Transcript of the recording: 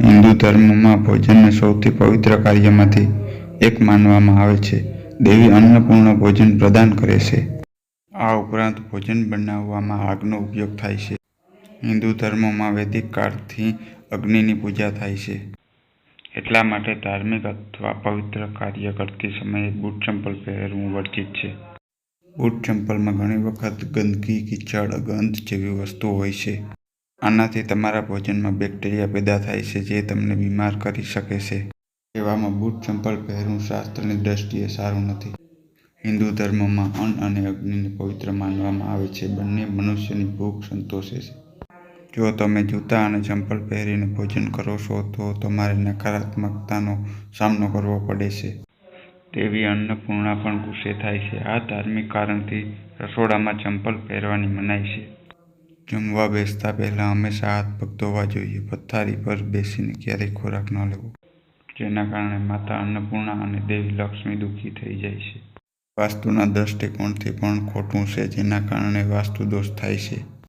હિન્દુ ધર્મમાં ભોજનને સૌથી પવિત્ર કાર્યમાંથી એક માનવામાં આવે છે. દેવી અન્નપૂર્ણા ભોજન પ્રદાન કરે છે. આ ઉપરાંત ભોજન બનાવવામાં આગનો ઉપયોગ થાય છે. હિન્દુ ધર્મમાં વૈદિક કાળથી અગ્નિની પૂજા થાય છે. એટલા માટે ધાર્મિક અથવા પવિત્ર કાર્ય કરતી સમયે બૂટ ચંપલ પહેરવું વર્જિત છે. બૂટ ચંપલમાં ઘણી વખત ગંદકી, કીચડ, ગંધ જેવી વસ્તુઓ હોય છે. આનાથી તમારા ભોજનમાં બેક્ટેરિયા પેદા થાય છે જે તમને બીમાર કરી શકે છે. એવામાં બૂટ ચંપલ પહેરવું શાસ્ત્રની દ્રષ્ટિએ સારું નથી. હિન્દુ ધર્મમાં અન્ન અને અગ્નિને પવિત્ર માનવામાં આવે છે. બંને મનુષ્યની ભૂખ સંતોષે છે. જો તમે જૂતા અને ચંપલ પહેરીને ભોજન કરો છો તો તમારે નકારાત્મકતાનો સામનો કરવો પડે છે. દેવી અન્નપૂર્ણા પણ ગુસ્સે થાય છે. આ ધાર્મિક કારણથી રસોડામાં ચંપલ પહેરવાની મનાઈ છે. જમવા બેસતા પહેલા હંમેશા હાથ પગ ધોવા જોઈએ. પથારી પર બેસીને ક્યારેય ખોરાક ન લેવો, જેના કારણે માતા અન્નપૂર્ણા અને દેવી લક્ષ્મી દુઃખી થઈ જાય છે. વાસ્તુના દૃષ્ટિકોણથી પણ ખોટું છે, જેના કારણે વાસ્તુ દોષ થાય છે.